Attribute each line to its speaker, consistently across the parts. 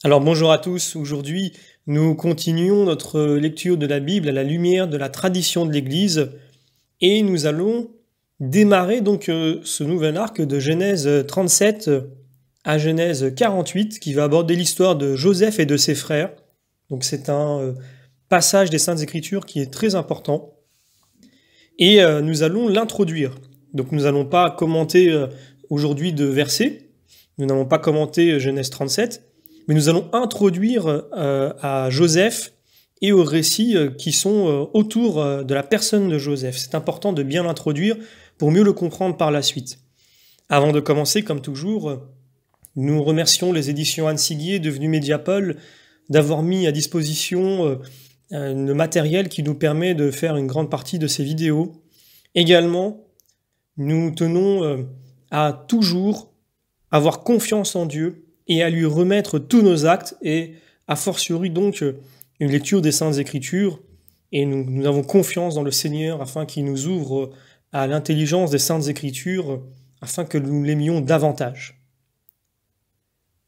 Speaker 1: Alors bonjour à tous, aujourd'hui nous continuons notre lecture de la Bible à la lumière de la tradition de l'Église et nous allons démarrer donc ce nouvel arc de Genèse 37 à Genèse 48 qui va aborder l'histoire de Joseph et de ses frères. Donc c'est un passage des Saintes Écritures qui est très important et nous allons l'introduire. Donc nous n'allons pas commenter aujourd'hui de versets, nous n'allons pas commenter Genèse 37, mais nous allons introduire à Joseph et aux récits qui sont autour de la personne de Joseph. C'est important de bien l'introduire pour mieux le comprendre par la suite. Avant de commencer, comme toujours, nous remercions les éditions Anne Siguier, devenues Mediapol, d'avoir mis à disposition le matériel qui nous permet de faire une grande partie de ces vidéos. Également, nous tenons à toujours avoir confiance en Dieu et à lui remettre tous nos actes, et a fortiori donc une lecture des Saintes Écritures, et nous avons confiance dans le Seigneur afin qu'il nous ouvre à l'intelligence des Saintes Écritures, afin que nous l'aimions davantage.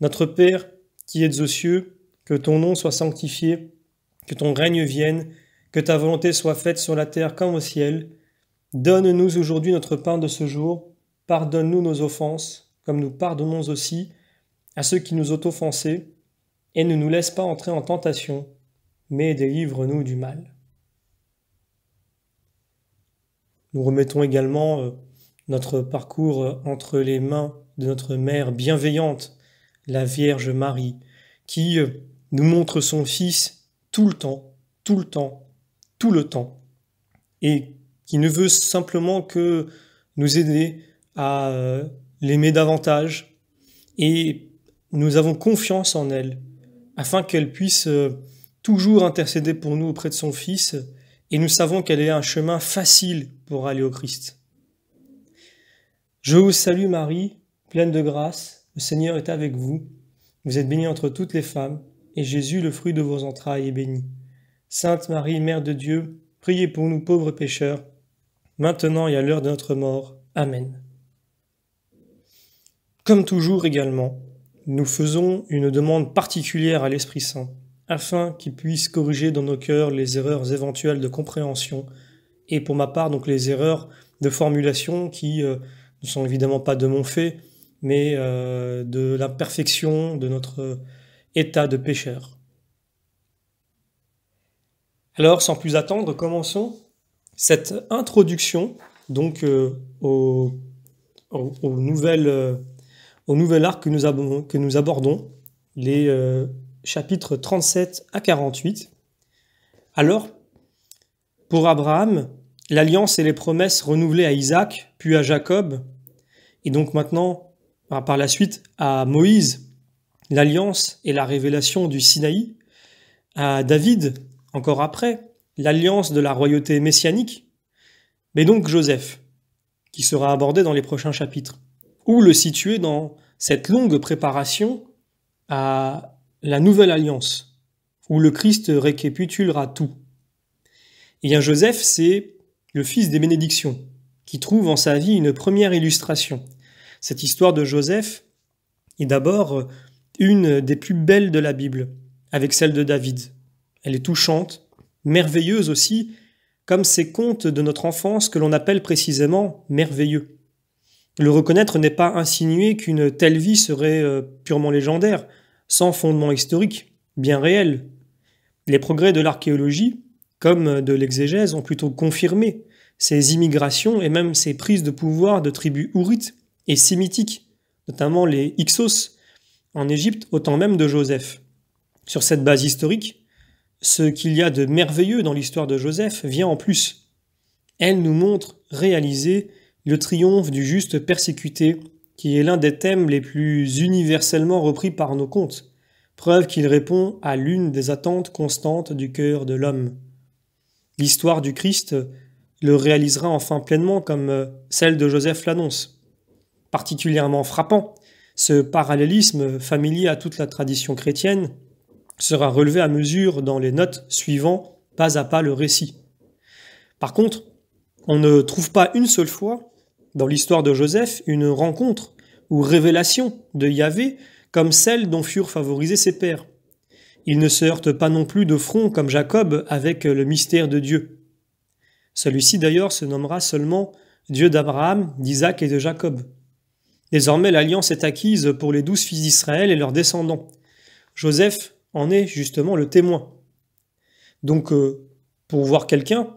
Speaker 1: Notre Père, qui êtes aux cieux, que ton nom soit sanctifié, que ton règne vienne, que ta volonté soit faite sur la terre comme au ciel. Donne-nous aujourd'hui notre pain de ce jour, pardonne-nous nos offenses, comme nous pardonnons aussi à ceux qui nous ont offensés, et ne nous laisse pas entrer en tentation, mais délivre-nous du mal. Nous remettons également notre parcours entre les mains de notre Mère bienveillante, la Vierge Marie, qui nous montre son Fils tout le temps, tout le temps, tout le temps, et qui ne veut simplement que nous aider à l'aimer davantage, et nous avons confiance en elle, afin qu'elle puisse toujours intercéder pour nous auprès de son Fils, et nous savons qu'elle est un chemin facile pour aller au Christ. Je vous salue Marie, pleine de grâce, le Seigneur est avec vous. Vous êtes bénie entre toutes les femmes, et Jésus, le fruit de vos entrailles, est béni. Sainte Marie, Mère de Dieu, priez pour nous pauvres pécheurs, maintenant et à l'heure de notre mort. Amen. Comme toujours également, nous faisons une demande particulière à l'Esprit Saint, afin qu'il puisse corriger dans nos cœurs les erreurs éventuelles de compréhension, et pour ma part donc les erreurs de formulation qui ne sont évidemment pas de mon fait, mais de l'imperfection de notre état de pécheur. Alors, sans plus attendre, commençons cette introduction donc au nouvel arc que nous abordons, les chapitres 37 à 48. Alors, pour Abraham, l'alliance et les promesses renouvelées à Isaac, puis à Jacob, et donc maintenant, par la suite, à Moïse, l'alliance et la révélation du Sinaï, à David, encore après, l'alliance de la royauté messianique, mais donc Joseph, qui sera abordé dans les prochains chapitres. Où le situer dans cette longue préparation à la nouvelle alliance, où le Christ récapitulera tout. Et bien Joseph, c'est le fils des bénédictions, qui trouve en sa vie une première illustration. Cette histoire de Joseph est d'abord une des plus belles de la Bible, avec celle de David. Elle est touchante, merveilleuse aussi, comme ces contes de notre enfance que l'on appelle précisément merveilleux. Le reconnaître n'est pas insinuer qu'une telle vie serait purement légendaire, sans fondement historique, bien réel. Les progrès de l'archéologie, comme de l'exégèse, ont plutôt confirmé ces immigrations et même ces prises de pouvoir de tribus hourites et sémitiques, notamment les Hyksos, en Égypte, au temps même de Joseph. Sur cette base historique, ce qu'il y a de merveilleux dans l'histoire de Joseph vient en plus. Elle nous montre réaliser le triomphe du juste persécuté, qui est l'un des thèmes les plus universellement repris par nos contes, preuve qu'il répond à l'une des attentes constantes du cœur de l'homme. L'histoire du Christ le réalisera enfin pleinement comme celle de Joseph l'annonce. Particulièrement frappant, ce parallélisme familier à toute la tradition chrétienne sera relevé à mesure dans les notes suivant pas à pas le récit. Par contre, on ne trouve pas une seule fois dans l'histoire de Joseph une rencontre ou révélation de Yahvé comme celle dont furent favorisés ses pères. Il ne se heurte pas non plus de front comme Jacob avec le mystère de Dieu. Celui-ci d'ailleurs se nommera seulement Dieu d'Abraham, d'Isaac et de Jacob. Désormais l'alliance est acquise pour les 12 fils d'Israël et leurs descendants. Joseph en est justement le témoin. Donc pour voir quelqu'un,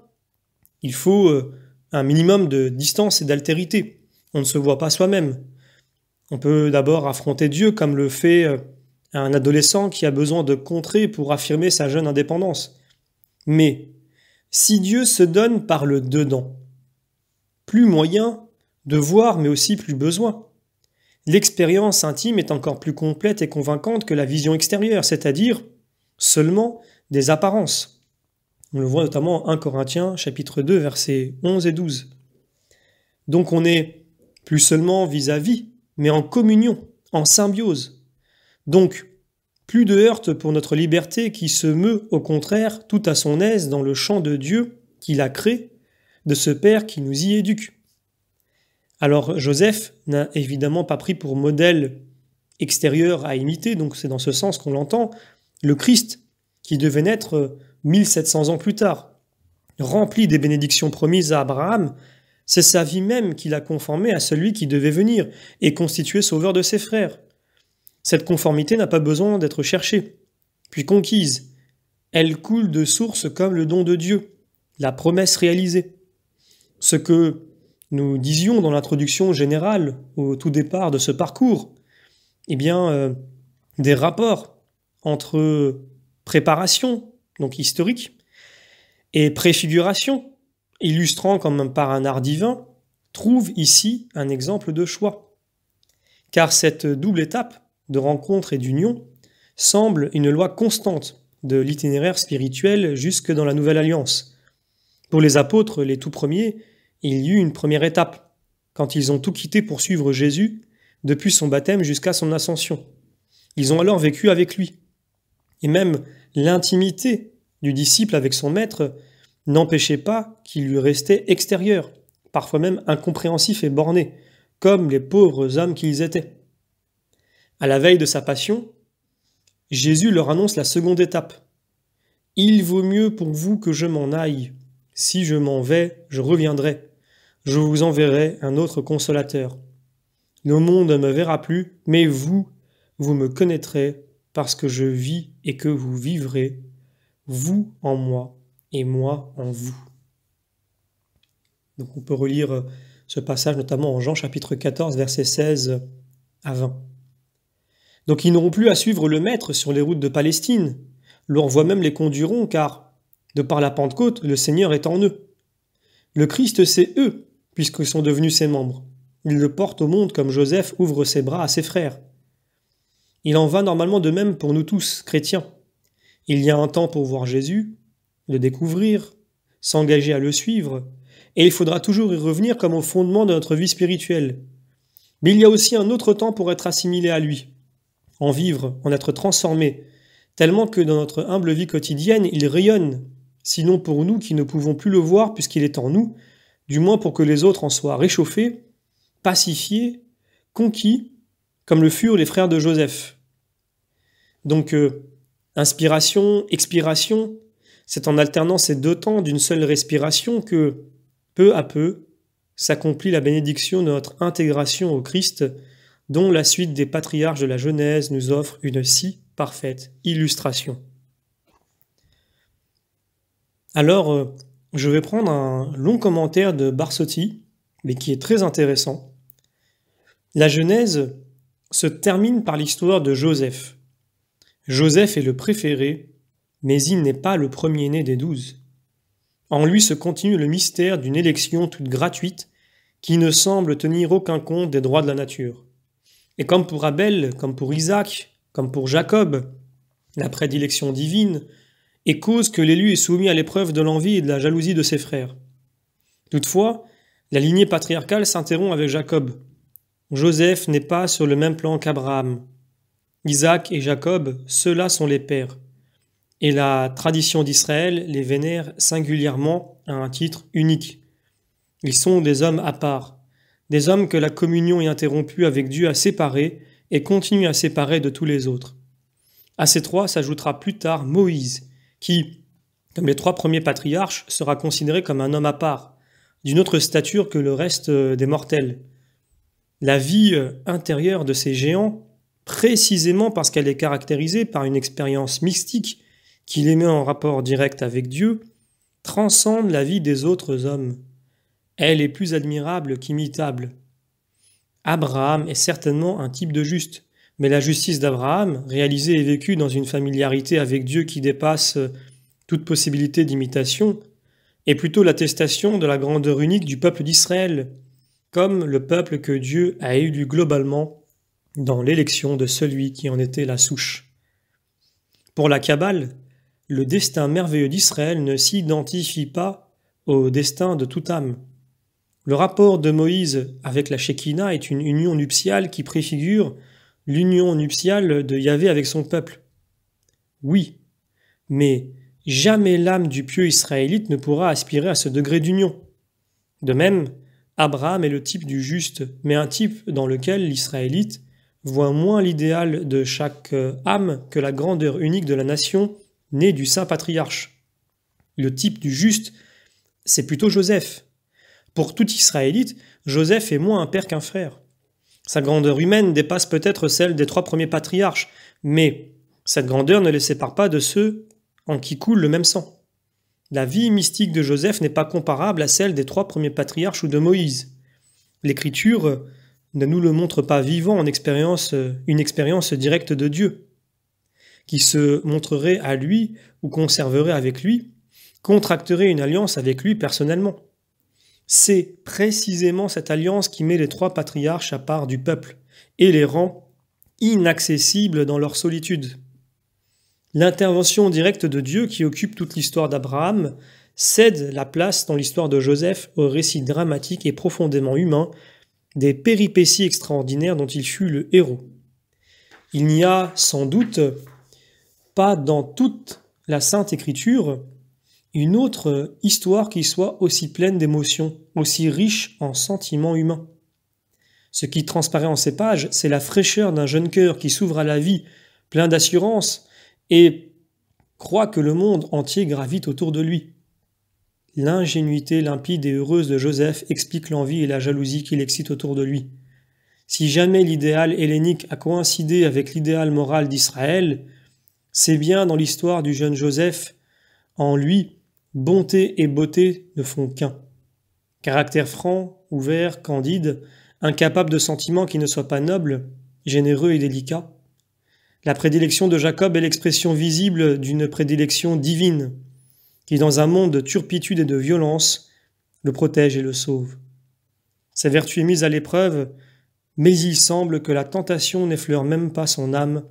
Speaker 1: il faut un minimum de distance et d'altérité. On ne se voit pas soi-même. On peut d'abord affronter Dieu comme le fait un adolescent qui a besoin de contrer pour affirmer sa jeune indépendance. Mais si Dieu se donne par le dedans, plus moyen de voir mais aussi plus besoin. L'expérience intime est encore plus complète et convaincante que la vision extérieure, c'est-à-dire seulement des apparences. On le voit notamment en 1 Corinthiens chapitre 2 versets 11 et 12. Donc on n'est plus seulement vis-à-vis, mais en communion, en symbiose. Donc plus de heurte pour notre liberté qui se meut au contraire tout à son aise dans le champ de Dieu qu'il a créé, de ce Père qui nous y éduque. Alors Joseph n'a évidemment pas pris pour modèle extérieur à imiter, donc c'est dans ce sens qu'on l'entend, le Christ qui devait naître 1700 ans plus tard. Rempli des bénédictions promises à Abraham, c'est sa vie même qu'il a conformée à celui qui devait venir et constituer sauveur de ses frères. Cette conformité n'a pas besoin d'être cherchée, puis conquise. Elle coule de source comme le don de Dieu, la promesse réalisée. Ce que nous disions dans l'introduction générale au tout départ de ce parcours, des rapports entre préparation, donc historique, et préfiguration, illustrant comme par un art divin, trouvent ici un exemple de choix. Car cette double étape de rencontre et d'union semble une loi constante de l'itinéraire spirituel jusque dans la Nouvelle Alliance. Pour les apôtres, les tout premiers, il y eut une première étape, quand ils ont tout quitté pour suivre Jésus, depuis son baptême jusqu'à son ascension. Ils ont alors vécu avec lui. Et même l'intimité du disciple avec son maître n'empêchait pas qu'il lui restait extérieur, parfois même incompréhensif et borné, comme les pauvres hommes qu'ils étaient. À la veille de sa passion, Jésus leur annonce la seconde étape. « Il vaut mieux pour vous que je m'en aille. Si je m'en vais, je reviendrai. Je vous enverrai un autre consolateur. Le monde ne me verra plus, mais vous me connaîtrez parce que je vis et que vous vivrez, vous en moi et moi en vous. » Donc on peut relire ce passage notamment en Jean chapitre 14, versets 16 à 20. Donc ils n'auront plus à suivre le Maître sur les routes de Palestine. Leurs voix même les conduiront, car, de par la Pentecôte, le Seigneur est en eux. Le Christ, c'est eux, puisqu'ils sont devenus ses membres. Ils le portent au monde comme Joseph ouvre ses bras à ses frères. Il en va normalement de même pour nous tous, chrétiens. Il y a un temps pour voir Jésus, le découvrir, s'engager à le suivre, et il faudra toujours y revenir comme au fondement de notre vie spirituelle. Mais il y a aussi un autre temps pour être assimilé à lui, en vivre, en être transformé, tellement que dans notre humble vie quotidienne, il rayonne, sinon pour nous qui ne pouvons plus le voir puisqu'il est en nous, du moins pour que les autres en soient réchauffés, pacifiés, conquis, comme le furent les frères de Joseph. Donc, inspiration, expiration, c'est en alternant ces deux temps d'une seule respiration que, peu à peu, s'accomplit la bénédiction de notre intégration au Christ, dont la suite des patriarches de la Genèse nous offre une si parfaite illustration. Alors, je vais prendre un long commentaire de Barsotti, mais qui est très intéressant. La Genèse se termine par l'histoire de Joseph. Joseph est le préféré, mais il n'est pas le premier-né des 12. En lui se continue le mystère d'une élection toute gratuite qui ne semble tenir aucun compte des droits de la nature. Et comme pour Abel, comme pour Isaac, comme pour Jacob, la prédilection divine est cause que l'élu est soumis à l'épreuve de l'envie et de la jalousie de ses frères. Toutefois, la lignée patriarcale s'interrompt avec Jacob. Joseph n'est pas sur le même plan qu'Abraham. Isaac et Jacob, ceux-là sont les pères. Et la tradition d'Israël les vénère singulièrement à un titre unique. Ils sont des hommes à part, des hommes que la communion est interrompue avec Dieu a séparés et continue à séparer de tous les autres. À ces trois s'ajoutera plus tard Moïse, qui, comme les trois premiers patriarches, sera considéré comme un homme à part, d'une autre stature que le reste des mortels. La vie intérieure de ces géants, précisément parce qu'elle est caractérisée par une expérience mystique qui les met en rapport direct avec Dieu, transcende la vie des autres hommes. Elle est plus admirable qu'imitable. Abraham est certainement un type de juste, mais la justice d'Abraham, réalisée et vécue dans une familiarité avec Dieu qui dépasse toute possibilité d'imitation, est plutôt l'attestation de la grandeur unique du peuple d'Israël, comme le peuple que Dieu a élu globalement dans l'élection de celui qui en était la souche. Pour la Kabbale, le destin merveilleux d'Israël ne s'identifie pas au destin de toute âme. Le rapport de Moïse avec la Shekinah est une union nuptiale qui préfigure l'union nuptiale de Yahvé avec son peuple. Oui, mais jamais l'âme du pieux israélite ne pourra aspirer à ce degré d'union. De même, Abraham est le type du juste, mais un type dans lequel l'Israélite voit moins l'idéal de chaque âme que la grandeur unique de la nation née du saint patriarche. Le type du juste, c'est plutôt Joseph. Pour tout Israélite, Joseph est moins un père qu'un frère. Sa grandeur humaine dépasse peut-être celle des trois premiers patriarches, mais cette grandeur ne les sépare pas de ceux en qui coule le même sang. La vie mystique de Joseph n'est pas comparable à celle des trois premiers patriarches ou de Moïse. L'Écriture ne nous le montre pas vivant en une expérience directe de Dieu, qui se montrerait à lui ou conserverait avec lui, contracterait une alliance avec lui personnellement. C'est précisément cette alliance qui met les trois patriarches à part du peuple et les rend inaccessibles dans leur solitude. L'intervention directe de Dieu qui occupe toute l'histoire d'Abraham cède la place dans l'histoire de Joseph au récit dramatique et profondément humain des péripéties extraordinaires dont il fut le héros. Il n'y a sans doute pas dans toute la Sainte Écriture une autre histoire qui soit aussi pleine d'émotions, aussi riche en sentiments humains. Ce qui transparaît en ces pages, c'est la fraîcheur d'un jeune cœur qui s'ouvre à la vie, plein d'assurance, et croit que le monde entier gravite autour de lui. L'ingénuité limpide et heureuse de Joseph explique l'envie et la jalousie qui l'excitent autour de lui. Si jamais l'idéal hellénique a coïncidé avec l'idéal moral d'Israël, c'est bien dans l'histoire du jeune Joseph. En lui, bonté et beauté ne font qu'un. Caractère franc, ouvert, candide, incapable de sentiments qui ne soient pas nobles, généreux et délicats. La prédilection de Jacob est l'expression visible d'une prédilection divine, qui dans un monde de turpitude et de violence, le protège et le sauve. Sa vertu est mise à l'épreuve, mais il semble que la tentation n'effleure même pas son âme,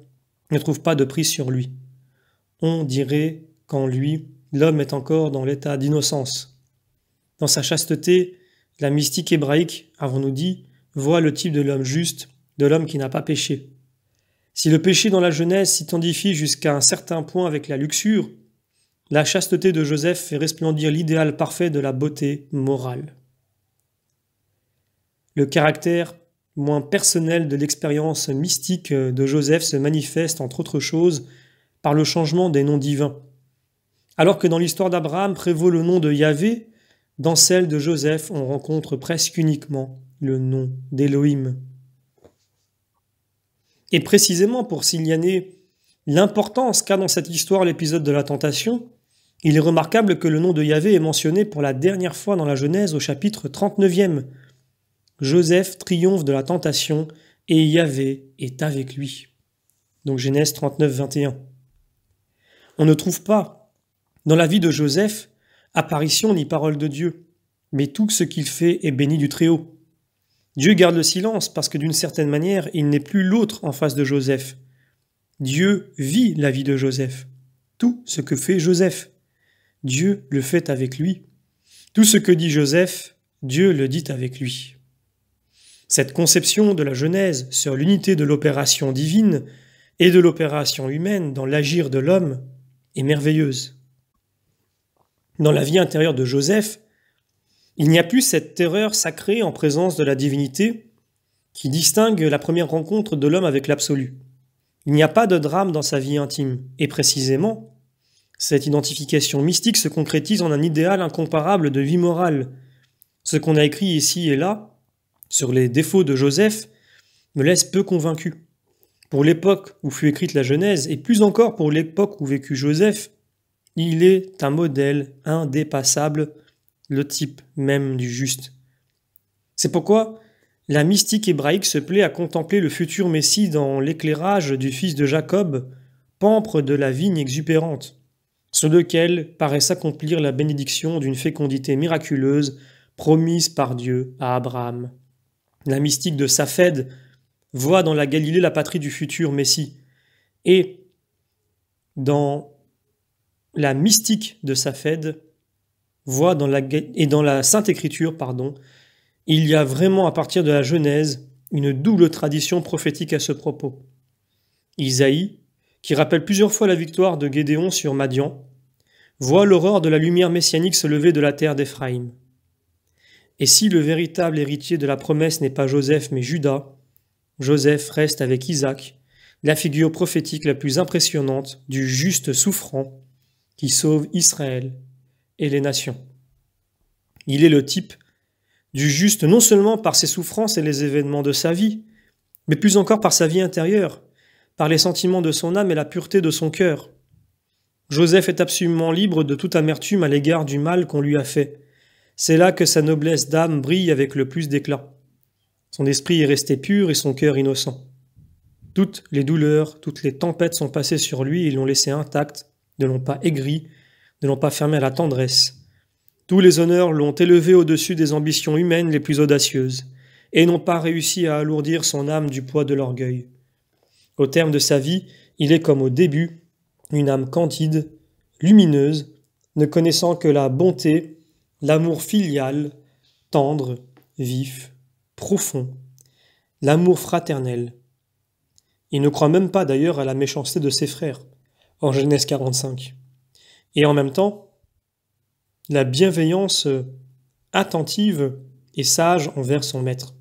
Speaker 1: ne trouve pas de prise sur lui. On dirait qu'en lui, l'homme est encore dans l'état d'innocence. Dans sa chasteté, la mystique hébraïque, avons-nous dit, voit le type de l'homme juste, de l'homme qui n'a pas péché. Si le péché dans la Genèse s'identifie jusqu'à un certain point avec la luxure, la chasteté de Joseph fait resplendir l'idéal parfait de la beauté morale. Le caractère moins personnel de l'expérience mystique de Joseph se manifeste, entre autres choses, par le changement des noms divins. Alors que dans l'histoire d'Abraham prévaut le nom de Yahvé, dans celle de Joseph, on rencontre presque uniquement le nom d'Élohim. Et précisément pour signaler l'importance qu'a dans cette histoire l'épisode de la tentation, il est remarquable que le nom de Yahvé est mentionné pour la dernière fois dans la Genèse au chapitre 39e. Joseph triomphe de la tentation et Yahvé est avec lui. Donc Genèse 39, 21. On ne trouve pas dans la vie de Joseph apparition ni parole de Dieu, mais tout ce qu'il fait est béni du Très-Haut. Dieu garde le silence parce que d'une certaine manière, il n'est plus l'autre en face de Joseph. Dieu vit la vie de Joseph. Tout ce que fait Joseph, Dieu le fait avec lui. Tout ce que dit Joseph, Dieu le dit avec lui. Cette conception de la Genèse sur l'unité de l'opération divine et de l'opération humaine dans l'agir de l'homme est merveilleuse. Dans la vie intérieure de Joseph, il n'y a plus cette terreur sacrée en présence de la divinité qui distingue la première rencontre de l'homme avec l'absolu. Il n'y a pas de drame dans sa vie intime, et précisément, cette identification mystique se concrétise en un idéal incomparable de vie morale. Ce qu'on a écrit ici et là, sur les défauts de Joseph, me laisse peu convaincu. Pour l'époque où fut écrite la Genèse, et plus encore pour l'époque où vécut Joseph, il est un modèle indépassable, le type même du juste. C'est pourquoi la mystique hébraïque se plaît à contempler le futur Messie dans l'éclairage du fils de Jacob, pampre de la vigne exubérante, sur lequel paraît s'accomplir la bénédiction d'une fécondité miraculeuse promise par Dieu à Abraham. La mystique de Saphed voit dans la Galilée la patrie du futur Messie, et dans la mystique de Saphed voit dans la Sainte Écriture, il y a vraiment à partir de la Genèse une double tradition prophétique à ce propos. Isaïe, qui rappelle plusieurs fois la victoire de Gédéon sur Madian, voit l'aurore de la lumière messianique se lever de la terre d'Éphraïm. Et si le véritable héritier de la promesse n'est pas Joseph mais Judas, Joseph reste avec Isaac, la figure prophétique la plus impressionnante du juste souffrant qui sauve Israël et les nations. Il est le type du juste non seulement par ses souffrances et les événements de sa vie, mais plus encore par sa vie intérieure, par les sentiments de son âme et la pureté de son cœur. Joseph est absolument libre de toute amertume à l'égard du mal qu'on lui a fait. C'est là que sa noblesse d'âme brille avec le plus d'éclat. Son esprit est resté pur et son cœur innocent. Toutes les douleurs, toutes les tempêtes sont passées sur lui et l'ont laissé intact, ne l'ont pas aigri, ne l'ont pas fermé à la tendresse. Tous les honneurs l'ont élevé au-dessus des ambitions humaines les plus audacieuses, et n'ont pas réussi à alourdir son âme du poids de l'orgueil. Au terme de sa vie, il est comme au début, une âme candide, lumineuse, ne connaissant que la bonté, l'amour filial, tendre, vif, profond, l'amour fraternel. Il ne croit même pas d'ailleurs à la méchanceté de ses frères, en Genèse 45. Et en même temps, la bienveillance attentive et sage envers son maître,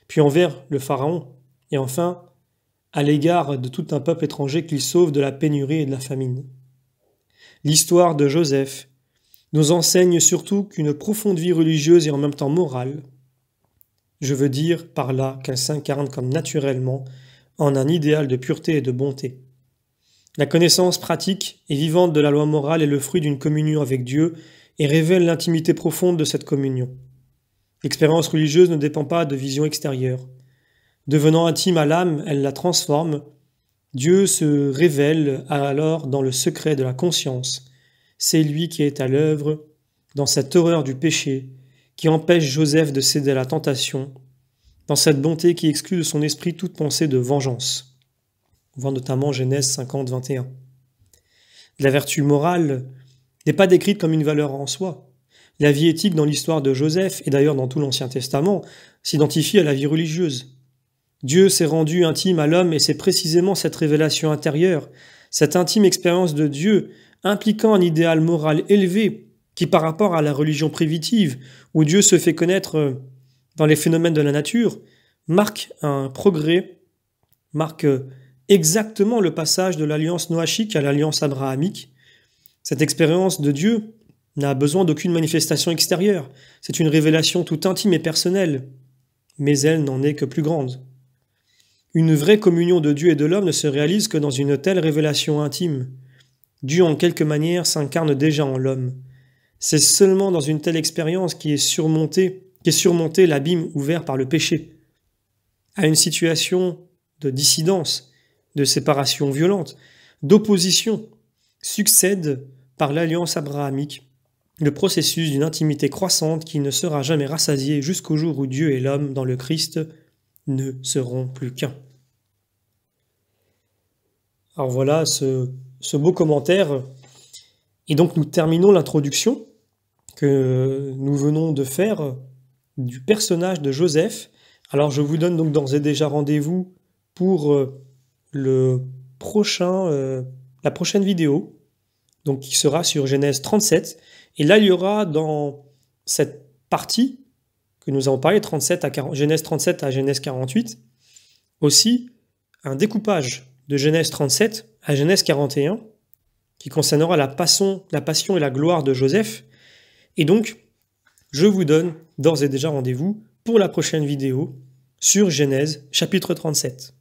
Speaker 1: puis envers le pharaon, et enfin à l'égard de tout un peuple étranger qu'il sauve de la pénurie et de la famine. L'histoire de Joseph nous enseigne surtout qu'une profonde vie religieuse et en même temps morale, je veux dire par là qu'elle s'incarne comme naturellement en un idéal de pureté et de bonté. La connaissance pratique et vivante de la loi morale est le fruit d'une communion avec Dieu et révèle l'intimité profonde de cette communion. L'expérience religieuse ne dépend pas de vision extérieure. Devenant intime à l'âme, elle la transforme. Dieu se révèle alors dans le secret de la conscience. C'est lui qui est à l'œuvre dans cette horreur du péché qui empêche Joseph de céder à la tentation, dans cette bonté qui exclut de son esprit toute pensée de vengeance. On voit notamment Genèse 50, 21. La vertu morale n'est pas décrite comme une valeur en soi. La vie éthique dans l'histoire de Joseph, et d'ailleurs dans tout l'Ancien Testament, s'identifie à la vie religieuse. Dieu s'est rendu intime à l'homme et c'est précisément cette révélation intérieure, cette intime expérience de Dieu, impliquant un idéal moral élevé, qui par rapport à la religion primitive, où Dieu se fait connaître dans les phénomènes de la nature, marque un progrès, marque exactement le passage de l'alliance noachique à l'alliance abrahamique. Cette expérience de Dieu n'a besoin d'aucune manifestation extérieure. C'est une révélation toute intime et personnelle, mais elle n'en est que plus grande. Une vraie communion de Dieu et de l'homme ne se réalise que dans une telle révélation intime. Dieu, en quelque manière, s'incarne déjà en l'homme. C'est seulement dans une telle expérience qu'est surmonté l'abîme ouvert par le péché. À une situation de dissidence, de séparation violente, d'opposition, succède par l'alliance abrahamique, le processus d'une intimité croissante qui ne sera jamais rassasiée jusqu'au jour où Dieu et l'homme, dans le Christ, ne seront plus qu'un. Alors voilà ce beau commentaire. Et donc nous terminons l'introduction que nous venons de faire du personnage de Joseph. Alors je vous donne donc d'ores et déjà rendez-vous pour la prochaine vidéo, donc qui sera sur Genèse 37. Et là, il y aura dans cette partie que nous avons parlé, Genèse 37 à Genèse 48, aussi un découpage de Genèse 37 à Genèse 41, qui concernera la passion et la gloire de Joseph. Et donc, je vous donne d'ores et déjà rendez-vous pour la prochaine vidéo sur Genèse chapitre 37.